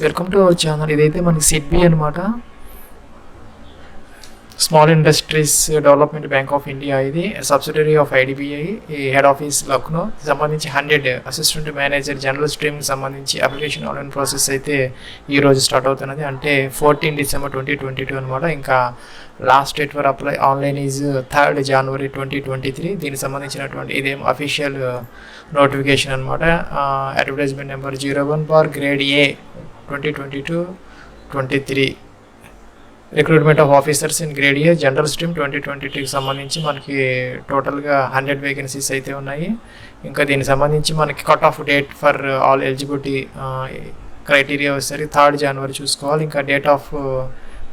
Welcome to our channel. ఇదైతే మనకి SIDBI అనమాట, small industries development bank of India. ఇది సబ్సిడరీ ఆఫ్ ఐడిబిఐ. ఈ హెడ్ ఆఫీస్ లక్నో. సంబంధించి 100 అసిస్టెంట్ మేనేజర్ జనరల్ స్ట్రీమ్ సంబంధించి అప్లికేషన్ ఆన్లైన్ ప్రాసెస్ అయితే ఈరోజు స్టార్ట్ అవుతున్నది. అంటే 14 డిసెంబర్ 2022 అనమాట. ఇంకా last date for apply online is 3rd January 2023. దీనికి సంబంధించినటువంటి ఇదేం అఫీషియల్ నోటిఫికేషన్ అనమాట. Advertisement number 01 grade A 2022-23. Recruitment of officers in grade A general stream 2022కి సంబంధించి మనకి టోటల్గా 100 వేకెన్సీస్ అయితే ఉన్నాయి. ఇంకా దీనికి సంబంధించి మనకి cut off date for all eligibility criteria వచ్చేసరికి 3rd జనవరి చూసుకోవాలి. ఇంకా date of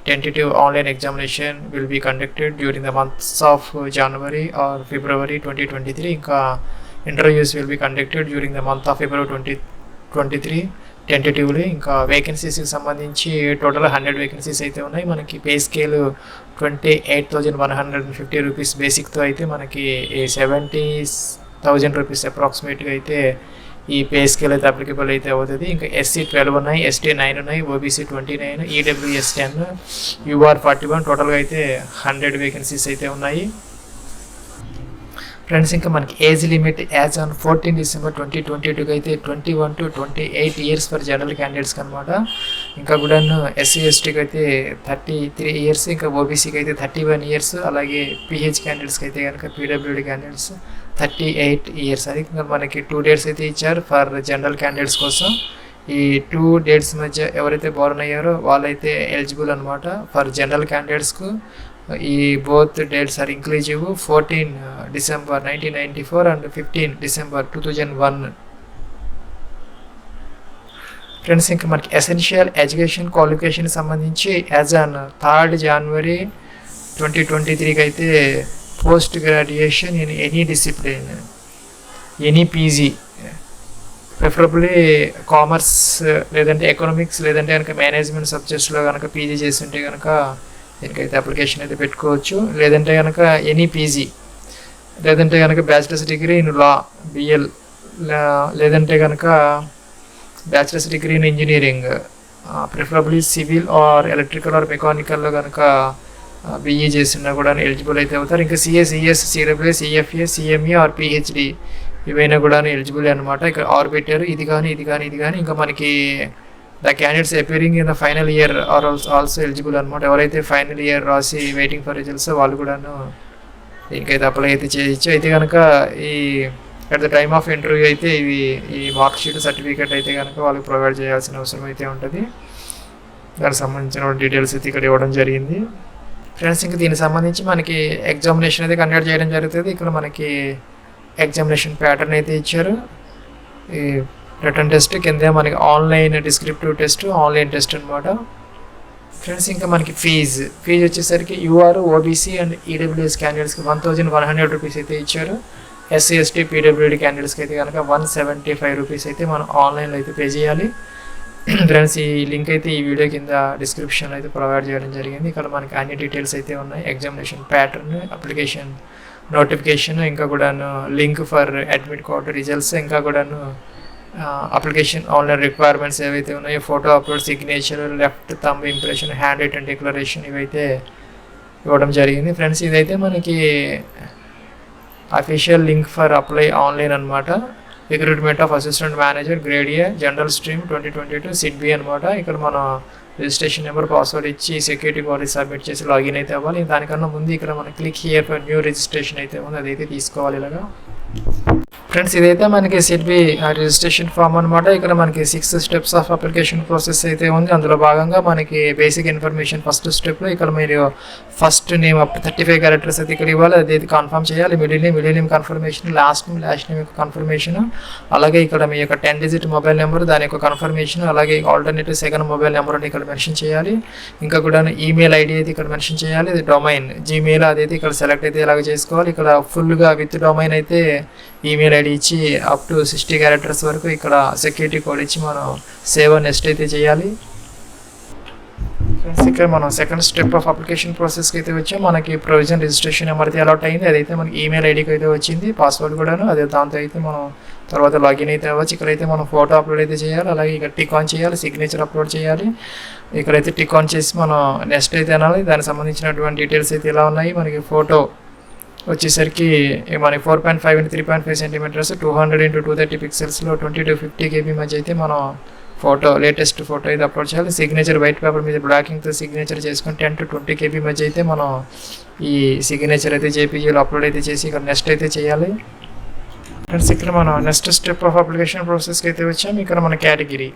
tentative online examination will be conducted during the months of January or February 2023. ఇంకా interviews will be conducted during the month of February 2023 tentatively. ఇంకా వేకెన్సీస్కి సంబంధించి total 100 vacancies అయితే ఉన్నాయి. మనకి పే స్కేల్ 28,150 రూపీస్ బేసిక్తో అయితే మనకి 70,000 రూపీస్ అప్రాక్సిమేట్గా అయితే ఈ పే స్కేల్ అయితే అప్లికబుల్ అయితే అవుతుంది. ఇంకా ఎస్సీ 12 ఉన్నాయి, ఎస్టీ 9 ఉన్నాయి, ఓబీసీ 29, ఈడబ్ల్యూఎస్ 10, యూఆర్ 41. టోటల్గా అయితే 100 వేకెన్సీస్ అయితే ఉన్నాయి ఫ్రెండ్స్. ఇంకా మనకి age limit as on 14 December 2022 అయితే 21 to 28 ఇయర్స్ ఫర్ జనరల్ క్యాండిడేట్స్కి అనమాట. ఇంకా కూడా ఎస్సీ ఎస్టీకి అయితే 33 ఇయర్స్, ఇంకా ఓబీసీకి అయితే 31 ఇయర్స్, అలాగే పిహెచ్ క్యాండిడేట్స్కి అయితే కనుక పీడబ్ల్యూడీ క్యాండిడేట్స్ 38 ఇయర్స్. అది మనకి 2 డేట్స్ అయితే ఇచ్చారు ఫర్ జనరల్ క్యాండిడేట్స్ కోసం. ఈ 2 డేట్స్ మధ్య ఎవరైతే బోర్న్ అయ్యారో వాళ్ళైతే ఎలిజిబుల్ అనమాట ఫర్ జనరల్ క్యాండిడేట్స్కు. ఈ both dates are inclusive 14 December 1994 and 15 December 2001. Friends, ఇంకా మనకి ఎసెన్షియల్ ఎడ్యుకేషన్ క్వాలిఫికేషన్ సంబంధించి యాజ్ ఆన్ 3rd జనవరి 2023కి అయితే post graduation in any discipline, any PG, preferably commerce లేదంటే ఎకనామిక్స్ లేదంటే కనుక మేనేజ్మెంట్ సబ్జెక్ట్స్లో కనుక పీజీ చేస్తుంటే కనుక దీనికైతే అప్లికేషన్ అయితే పెట్టుకోవచ్చు. లేదంటే కనుక ఎనీ పీజీ, లేదంటే కనుక bachelors degree in law BL, లేదంటే కనుక bachelors degree in engineering, preferably civil or electrical or మెకానికల్లో కనుక బీఈ చేసినా కూడా ఎలిజిబుల్ అయితే అవుతారు. ఇంకా CSES, CW, CFA, CME or PhD ఇవైనా కూడా ఎలిజిబుల్ అనమాట. ఇక్కడ ఆర్ పెట్టారు. ఇది కానీ ఇంకా మనకి the candidates appearing in the final year are also eligible అనమాట. ఎవరైతే ఫైనల్ ఇయర్ రాసి వెయిటింగ్ ఫర్ రిజల్ట్స్ వాళ్ళు కూడాను దీనికైతే అప్లై అయితే చేయొచ్చు. అయితే కనుక ఈ at the time of interview అయితే ఈ మార్క్ షీట్ సర్టిఫికేట్ అయితే కనుక వాళ్ళకి ప్రొవైడ్ చేయాల్సిన అవసరం అయితే ఉంటుంది. దానికి సంబంధించిన డీటెయిల్స్ అయితే ఇక్కడ ఇవ్వడం జరిగింది ఫ్రెండ్స్. ఇంకా దీనికి సంబంధించి మనకి ఎగ్జామినేషన్ అయితే కండక్ట్ చేయడం జరుగుతుంది. ఇక్కడ మనకి ఎగ్జామినేషన్ ప్యాటర్న్ అయితే ఇచ్చారు. ఈ రిటర్న్ టెస్ట్ కింద మనకి online descriptive test, online test అనమాట ఫ్రెండ్స్. ఇంకా మనకి ఫీజు వచ్చేసరికి యూఆర్, ఓబీసీ అండ్ ఈడబ్ల్యూఎస్ క్యాండిడేట్స్కి 1,100 రూపీస్ అయితే ఇచ్చారు. ఎస్సీ ఎస్టీ పీడబ్ల్యూడీ క్యాండిడేట్స్కి అయితే కనుక 175 రూపీస్ అయితే మనం ఆన్లైన్లో అయితే పే చేయాలి ఫ్రెండ్స్. ఈ లింక్ అయితే ఈ వీడియో కింద డిస్క్రిప్షన్లో అయితే ప్రొవైడ్ చేయడం జరిగింది. ఇక్కడ మనకి అన్ని డీటెయిల్స్ అయితే ఉన్నాయి. ఎగ్జామినేషన్ ప్యాటర్న్, అప్లికేషన్ నోటిఫికేషన్, ఇంకా కూడాను link for admit card results, ఇంకా కూడాను అప్లికేషన్ ఆన్లైన్ రిక్వైర్మెంట్స్ ఏవైతే ఉన్నాయో, photo upload, signature, left thumb impression, hand written declaration ఇవైతే ఇవ్వడం జరిగింది ఫ్రెండ్స్. ఇదైతే మనకి official link for apply online అనమాట. Recruitment of assistant manager grade A general stream 2022 SIDBI అనమాట. ఇక్కడ మనం రిజిస్ట్రేషన్ నెంబర్, పాస్వర్డ్ ఇచ్చి సెక్యూరిటీ పాలసీ సబ్మిట్ చేసి లాగిన్ అయితే అవ్వాలి. దానికన్నా ముందు ఇక్కడ మనం click here for new registration అయితే ఉంది, అదైతే తీసుకోవాలి ఇలాగా ఫ్రెండ్స్. ఇదైతే మనకి సిడ్బి రిజిస్ట్రేషన్ ఫామ్ అనమాట. ఇక్కడ మనకి 6 స్టెప్స్ ఆఫ్ అప్లికేషన్ ప్రాసెస్ అయితే ఉంది. అందులో భాగంగా మనకి బేసిక్ ఇన్ఫర్మేషన్ ఫస్ట్ స్టెప్లో ఇక్కడ మీరు ఫస్ట్ నేమ్ 35 క్యారెక్టర్స్ అయితే ఇక్కడ ఇవ్వాలి, అదైతే కన్ఫర్మ్ చేయాలి. Middle name confirmation, last name యొక్క కన్ఫర్మేషన్, అలాగే ఇక్కడ మీ యొక్క 10 డిజిట్ మొబైల్ నెంబర్ దాని యొక్క కన్ఫర్మేషన్, అలాగే ఆల్టర్నేటివ్ సెకండ్ మొబైల్ నెంబర్ అని ఇక్కడ మెన్షన్ చేయాలి. ఇంకా కూడా ఈమెయిల్ ఐడి అయితే ఇక్కడ మెన్షన్ చేయాలి. ఇది డొమైన్ జీమెయిల్ అదైతే ఇక్కడ సెలెక్ట్ అయితే ఇలాగ చేసుకోవాలి. ఇక్కడ ఫుల్గా విత్ డొమైన్ అయితే ఈమెయిల్ ఐడి ఇచ్చి అప్ టు 60 క్యారెక్టర్స్ వరకు ఇక్కడ సెక్యూరిటీ కోడ్ ఇచ్చి మనం సేవ్ నెక్స్ట్ అయితే చేయాలి ఫ్రెండ్స్ ఇక్కడ మనం సెకండ్ స్టెప్ ఆఫ్ అప్లికేషన్ ప్రాసెస్కి అయితే వచ్చాం. మనకి ప్రొవిజన్ రిజిస్ట్రేషన్ నెంబర్ అయితే అలాట్ అయింది. అదైతే మనకి ఈమెయిల్ ఐడికి అయితే వచ్చింది, పాస్వర్డ్ కూడాను. అదే దాంతో అయితే మనం తర్వాత లాగిన్ అయితే అవ్వచ్చు. ఇక్కడైతే మనం ఫోటో అప్లోడ్ అయితే చేయాలి, అలాగే ఇక్కడ టిక్ ఆన్ చేయాలి, సిగ్నేచర్ అప్లోడ్ చేయాలి. ఇక్కడైతే టిక్ ఆన్ చేసి మనం నెక్స్ట్ అయితే అనాలి. దానికి సంబంధించినటువంటి డీటెయిల్స్ అయితే ఇలా ఉన్నాయి. మనకి ఫోటో వచ్చేసరికి మనకి 4.5 x 3.5 సెంటీమీటర్స్ 200 x 230 పిక్సెల్స్లో 20 to 50 KB మధ్య అయితే మనం ఫోటో లేటెస్ట్ ఫోటో అయితే అప్లోడ్ చేయాలి. సిగ్నేచర్ వైట్ పేపర్ మీద బ్లాకింగ్తో సిగ్నేచర్ చేసుకొని 10 to 20 KB మధ్య అయితే మనం ఈ సిగ్నేచర్ అయితే జేపీజీలో అప్లోడ్ అయితే చేసి ఇక్కడ నెక్స్ట్ అయితే చేయాలి. ఫ్రెండ్స్ ఇక్కడ మనం నెక్స్ట్ స్టెప్ ఆఫ్ అప్లికేషన్ ప్రాసెస్కి అయితే వచ్చాం. ఇక్కడ మన category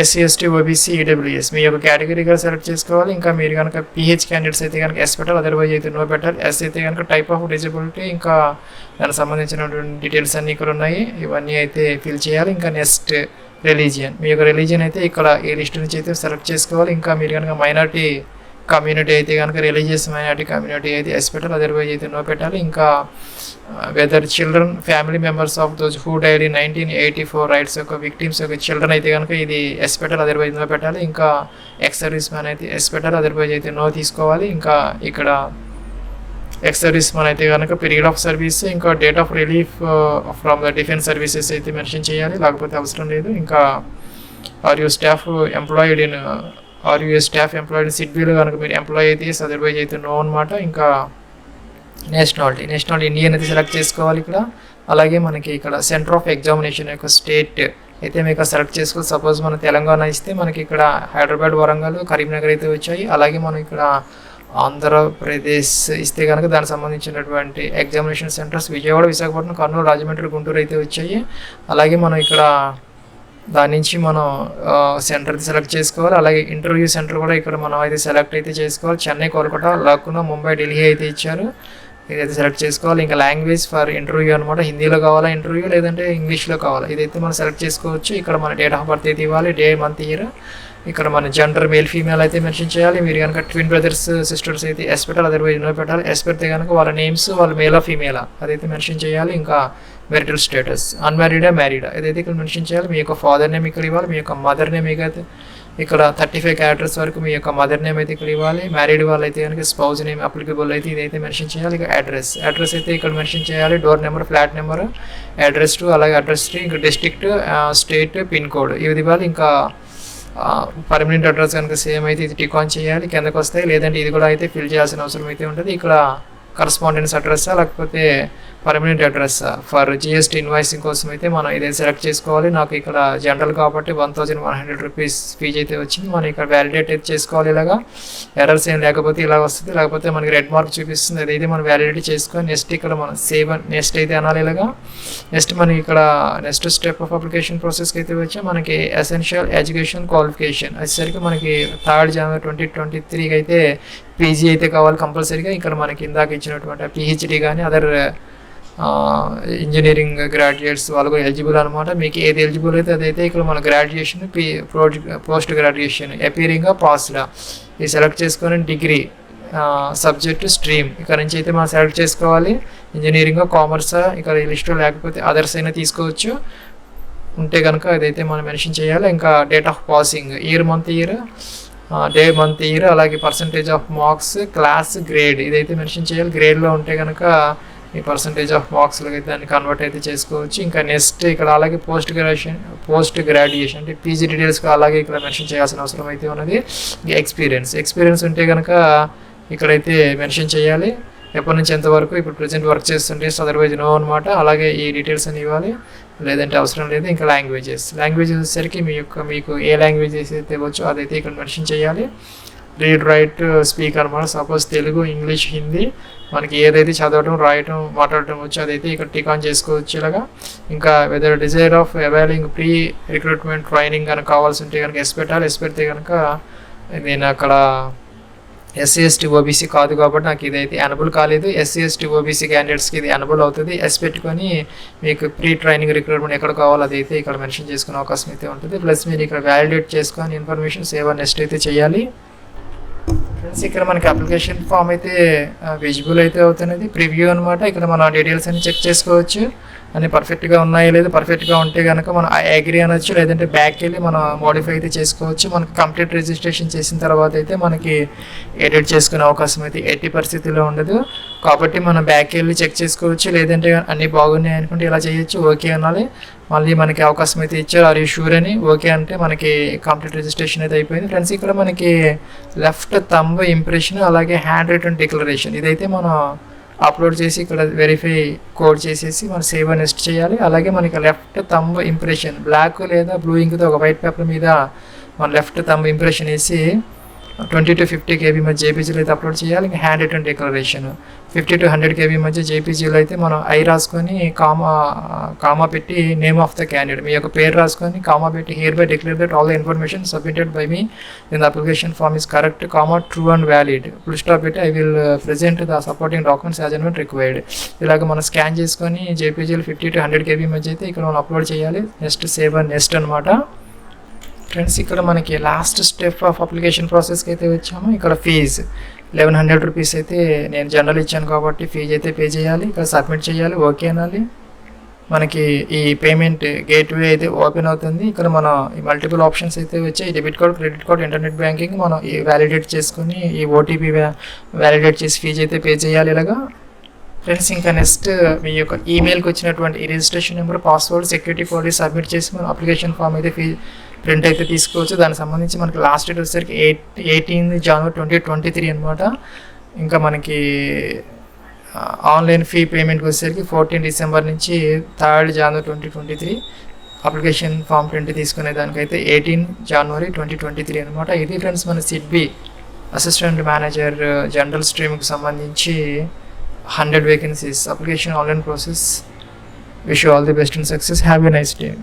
SC ST OBC EWS మీ యొక్క కేటగిరీగా సెలెక్ట్ చేసుకోవాలి. ఇంకా మీరు కనుక PH క్యాండిడేట్స్ అయితే కనుక ఎస్ పెట్టాలి, అదర్వైజ్ అయితే నో పెట్టాలి. ఎస్ అయితే కనుక టైప్ ఆఫ్ డిజబిలిటీ, ఇంకా దానికి సంబంధించినటువంటి డీటెయిల్స్ అన్నీ ఇక్కడ ఉన్నాయి, ఇవన్నీ అయితే ఫిల్ చేయాలి. ఇంకా నెక్స్ట్ రిలీజియన్, మీ యొక్క రిలీజియన్ అయితే ఇక్కడ ఈ లిస్ట్ నుంచి అయితే సెలెక్ట్ చేసుకోవాలి. ఇంకా మీరు కనుక మైనారిటీ కమ్యూనిటీ అయితే కనుక రిలీజియస్ మైనారిటీ కమ్యూనిటీ అయితే ఎస్ పెట్టాలి, అదర్వైజ్ అయితే నో పెట్టాలి. ఇంకా whether children family members of those who died in 1984 riots యొక్క విక్టిమ్స్ యొక్క చిల్డ్రన్ అయితే కనుక ఇది ఎస్ పెట్టాలి, అదర్వైజ్ నో పెట్టాలి. ఇంకా ఎక్స్ సర్వీస్ మ్యాన్ అయితే ఎస్ పెట్టాలి, అదర్వైజ్ అయితే నో తీసుకోవాలి. ఇంకా ఇక్కడ ఎక్స్ సర్వీస్ మ్యాన్ అయితే కనుక పీరియడ్ ఆఫ్ సర్వీస్, ఇంకా date of relief from the defence services అయితే మెన్షన్ చేయాలి, లేకపోతే అవసరం లేదు. ఇంకా are you staff employed in సిడ్బీలో కనుక మీరు ఎంప్లాయ్ అయితే అదర్వైజ్ అయితే నో అనమాట. ఇంకా నేషనాలిటీ ఇండియన్ అయితే సెలెక్ట్ చేసుకోవాలి ఇక్కడ. అలాగే మనకి ఇక్కడ సెంటర్ ఆఫ్ ఎగ్జామినేషన్ యొక్క స్టేట్ అయితే మీకు సెలెక్ట్ చేసుకోవాలి. సపోజ్ మన తెలంగాణ ఇస్తే మనకి ఇక్కడ హైదరాబాద్, వరంగల్, కరీంనగర్ అయితే వచ్చాయి. అలాగే మనం ఇక్కడ ఆంధ్రప్రదేశ్ ఇస్తే కనుక దానికి సంబంధించినటువంటి ఎగ్జామినేషన్ సెంటర్స్ విజయవాడ, విశాఖపట్నం, కర్నూలు, రాజమండ్రి, గుంటూరు అయితే వచ్చాయి. అలాగే మనం ఇక్కడ దాని నుంచి మనం సెంటర్ సెలెక్ట్ చేసుకోవాలి. అలాగే ఇంటర్వ్యూ సెంటర్ కూడా ఇక్కడ మనం అయితే సెలెక్ట్ అయితే చేసుకోవాలి. చెన్నై, కోల్కతా, లక్నో, ముంబై, ఢిల్లీ అయితే ఇచ్చారు, ఇదైతే సెలెక్ట్ చేసుకోవాలి. ఇంకా లాంగ్వేజ్ ఫర్ ఇంటర్వ్యూ అనమాట, హిందీలో కావాలా ఇంటర్వ్యూ, లేదంటే ఇంగ్లీష్లో కావాలా, ఇదైతే మనం సెలెక్ట్ చేసుకోవచ్చు. ఇక్కడ మన డేట్ ఆఫ్ బర్త్ అయితే ఇవ్వాలి, డే, మంత్, ఇయర్. ఇక్కడ మన జెండర్ మేల్ ఫీమేల్ అయితే మెన్షన్ చేయాలి. మీరు కనుక ట్విన్ బ్రదర్స్ సిస్టర్స్ అయితే ఎస్ పెట్టాలి, అదర్వైజ్ నో పెట్టాలి. ఎస్ పెడితే కనుక వాళ్ళ నేమ్స్, వాళ్ళ మేలా ఫీమేలా అదైతే మెన్షన్ చేయాలి. ఇంకా మెరిటల్ స్టేటస్ అన్మ్యారీడా, మ్యారీడా ఇదైతే ఇక్కడ మెన్షన్ చేయాలి. మీ యొక్క ఫాదర్ నేమ్ ఇక్కడ ఇవ్వాలి, మీ యొక్క మదర్ నేమ్ ఇక్కడ 35 క్యారెక్టర్స్ వరకు మీ యొక్క మదర్ నేమ్ అయితే ఇక్కడ ఇవ్వాలి. మ్యారీడ్ వాళ్ళు అయితే కనుక స్పౌజ్ నేమ్ అప్లికబుల్ అయితే ఇదైతే మెన్షన్ చేయాలి. ఇక అడ్రస్ అయితే ఇక్కడ మెన్షన్ చేయాలి. Door number, flat number, address 2, అలాగే అడ్రస్ 3, ఇంకా డిస్ట్రిక్ట్, స్టేట్, పిన్ కోడ్ ఇవి ఇవ్వాలి. ఇంకా పర్మనెంట్ అడ్రస్ కనుక సేమ్ అయితే ఇది టిక్ ఆన్ చేయాలి, కిందకు వస్తాయి. లేదంటే ఇది కూడా అయితే ఫిల్ చేయాల్సిన అవసరం అయితే ఉంటుంది. ఇక్కడ కరస్పాండెన్స్ అడ్రస్సా లేకపోతే permanent address for GST invoicing కోసం అయితే మనం ఇదే సెలెక్ట్ చేసుకోవాలి. నాకు ఇక్కడ జనరల్ కాబట్టి 1100 రూపీస్ ఫీజు అయితే వచ్చింది. మనం ఇక్కడ వ్యాలిడేట్ అయితే చేసుకోవాలి. ఇలాగా ఎర్రర్స్ ఏం లేకపోతే ఇలా వస్తుంది, లేకపోతే మనకి రెడ్ మార్క్ చూపిస్తుంది, అదైతే మనం వ్యాలిడేట్ చేసుకొని నెక్స్ట్ ఇక్కడ మనం సేవ్ నెక్స్ట్ అయితే అనాలి. ఇలాగా నెక్స్ట్ మనకి ఇక్కడ నెక్స్ట్ స్టెప్ ఆఫ్ అప్లికేషన్ ప్రాసెస్కి అయితే వచ్చి మనకి ఎసెన్షియల్ ఎడ్యుకేషన్ క్వాలిఫికేషన్ వచ్చేసరికి మనకి 3rd January 2023 అయితే PG అయితే కావాలి కంపల్సరీగా. ఇక్కడ మనకి ఇందాక ఇచ్చినటువంటి PhD కానీ అదర్ ఇంజనీరింగ్ గ్రాడ్యుయేట్స్ వాళ్ళకు ఎలిజిబుల్ అనమాట. మీకు ఏది ఎలిజిబుల్ అయితే అదైతే ఇక్కడ మన గ్రాడ్యుయేషన్, పోస్ట్ గ్రాడ్యుయేషన్, అపీరింగ్, పాస్డా ఇది సెలెక్ట్ చేసుకొని డిగ్రీ సబ్జెక్ట్, స్ట్రీమ్ ఇక్కడ నుంచి అయితే మనం సెలెక్ట్ చేసుకోవాలి. ఇంజనీరింగ్, కామర్సా ఇక్కడ ఈ లిస్ట్లో లేకపోతే అదర్స్ అయినా తీసుకోవచ్చు, ఉంటే కనుక అదైతే మనం మెన్షన్ చేయాలి. ఇంకా date of passing, year, month, year, day, month, year, అలాగే percentage of marks, class, grade ఇదైతే మెన్షన్ చేయాలి. గ్రేడ్లో ఉంటే కనుక ఈ పర్సంటేజ్ ఆఫ్ మార్క్స్లో అయితే దాన్ని కన్వర్ట్ అయితే చేసుకోవచ్చు. ఇంకా నెక్స్ట్ ఇక్కడ అలాగే పోస్ట్ గ్రాడ్యుయేషన్ అంటే PG డీటెయిల్స్ అలాగే ఇక్కడ మెన్షన్ చేయాల్సిన అవసరం అయితే ఉన్నది. ఎక్స్పీరియన్స్ ఉంటే కనుక ఇక్కడైతే మెన్షన్ చేయాలి. ఎప్పటి నుంచి ఎంతవరకు ఇప్పుడు ప్రజెంట్ వర్క్ చేస్తుంటే అదర్వైజ్ నో అనమాట. అలాగే ఈ డీటెయిల్స్ అని ఇవ్వాలి, లేదంటే అవసరం లేదు. ఇంకా లాంగ్వేజెస్ వచ్చేసరికి మీకు ఏ లాంగ్వేజెస్ అయితే వచ్చో అదైతే ఇక్కడ మెన్షన్ చేయాలి. రీడ్, రైట్, స్పీక్ అనమాట. సపోజ్ తెలుగు, ఇంగ్లీష్, హిందీ మనకి ఏదైతే చదవడం, రాయటం, మాట్లాడటం వచ్చో అదైతే ఇక్కడ టిక్ ఆన్ చేసుకోవచ్చు. ఇలాగా ఇంకా whether desire of availing pre recruitment training కనుక కావాల్సి ఉంటే కనుక ఎస్ పెట్టాలి. ఎస్ పెడితే కనుక నేను అక్కడ SC ST OBC కాదు కాబట్టి నాకు ఇదైతే ఎనబుల్ కాలేదు. SC ST OBC క్యాండిడేట్స్కి ఇది ఎనబుల్ అవుతుంది. ఎస్ పెట్టుకొని మీకు ప్రీ ట్రైనింగ్ రిక్రూట్మెంట్ ఎక్కడ కావాలో అదైతే ఇక్కడ మెన్షన్ చేసుకునే అవకాశం అయితే ఉంటుంది. ప్లస్ మీరు ఇక్కడ వ్యాలిడేట్ చేసుకొని ఇన్ఫర్మేషన్ సేవ్ నెక్స్ట్ అయితే చేయాలి. ఫ్రెండ్స్ ఇక్కడ మనకి అప్లికేషన్ ఫామ్ అయితే విజిబుల్ అయితే అవుతున్నది, ప్రివ్యూ అనమాట. ఇక్కడ మన డీటెయిల్స్ అన్ని చెక్ చేసుకోవచ్చు. అని పర్ఫెక్ట్గా ఉన్నాయో లేదు, పర్ఫెక్ట్గా ఉంటే కనుక మనం అగ్రీ అనొచ్చు, లేదంటే బ్యాక్కి వెళ్ళి మనం మోడిఫై అయితే చేసుకోవచ్చు. మనకి కంప్లీట్ రిజిస్ట్రేషన్ చేసిన తర్వాత అయితే మనకి ఎడిట్ చేసుకునే అవకాశం అయితే ఎట్టి పరిస్థితిలో ఉండదు. కాబట్టి మనం బ్యాక్కి వెళ్ళి చెక్ చేసుకోవచ్చు, లేదంటే అన్నీ బాగున్నాయి అనుకుంటే ఇలా చేయొచ్చు. ఓకే అనాలి, మళ్ళీ మనకి అవకాశం అయితే ఇచ్చారు, ఆర్ యూ షూర్ అని. ఓకే అంటే మనకి కంప్లీట్ రిజిస్ట్రేషన్ అయితే అయిపోయింది ఫ్రెండ్స్. ఇక్కడ మనకి లెఫ్ట్ థంబ్ ఇంప్రెషన్, అలాగే హ్యాండ్ రిటన్ డిక్లరేషన్ ఇదైతే మనం అప్లోడ్ చేసి ఇక్కడ వెరిఫై కోడ్ చేసేసి మనం సేవ్ అండ్ నెక్స్ట్ చేయాలి. అలాగే మనకి లెఫ్ట్ థంబ్ ఇంప్రెషన్ బ్లాక్ లేదా బ్లూ ఇంక్తో ఒక వైట్ పేపర్ మీద మన లెఫ్ట్ థంబ్ ఇంప్రెషన్ వేసి 20 to 50 KB మధ్య జేపీజీలో అయితే అప్లోడ్ చేయాలి. ఇంకా hand written declaration 50 to 100 KB మధ్య జేపీజీలో అయితే మనం ఐ రాసుకొని కామా పెట్టి నేమ్ ఆఫ్ ద క్యాండిడేట్, మీ యొక్క పేరు రాసుకొని కామా పెట్టి hereby declare that all the information submitted by me in the application form is correct, comma true and valid, full stop పెట్టి I will present the supporting documents as and required. ఇలాగ మనం scan చేసుకొని జేపీజీలు 50 to 100 KB మధ్య అయితే ఇక్కడ మనం upload చేయాలి. Next save and next అనమాట ఫ్రెండ్స్. ఇక్కడ మనకి లాస్ట్ స్టెప్ ఆఫ్ అప్లికేషన్ ప్రాసెస్కి అయితే వచ్చాము. ఇక్కడ ఫీజు 1100 రూపీస్ అయితే నేను జనరల్ ఇచ్చాను కాబట్టి ఫీజు అయితే పే చేయాలి. ఇక్కడ సబ్మిట్ చేయాలి, ఓకే అనాలి. మనకి ఈ పేమెంట్ గేట్వే అయితే ఓపెన్ అవుతుంది. ఇక్కడ మనం ఈ మల్టిపుల్ ఆప్షన్స్ అయితే వచ్చాయి, debit card, credit card, internet banking మనం ఈ వ్యాలిడేట్ చేసుకుని ఈ ఓటీపీ వ్యాలిడేట్ చేసి ఫీజు అయితే పే చేయాలి ఇలాగా ఫ్రెండ్స్. ఇంకా నెక్స్ట్ మీ యొక్క ఈమెయిల్కి వచ్చినటువంటి ఈ registration number, password, security code submit చేసి మనం అప్లికేషన్ ఫామ్ అయితే ప్రింట్ అయితే తీసుకోవచ్చు. దానికి సంబంధించి మనకి లాస్ట్ డేట్ వచ్చేసరికి 18 January 2023 అనమాట. ఇంకా మనకి ఆన్లైన్ ఫీ పేమెంట్కి వచ్చేసరికి 14 December నుంచి 3rd January 2023 application form print తీసుకునే దానికైతే 18 January 2023 అనమాట. ఇది ఫ్రెండ్స్ మన సిడ్బి అసిస్టెంట్ మేనేజర్ జనరల్ స్ట్రీమ్కి సంబంధించి 100 vacancies application online process. Wish you all the best and success. Have a nice day.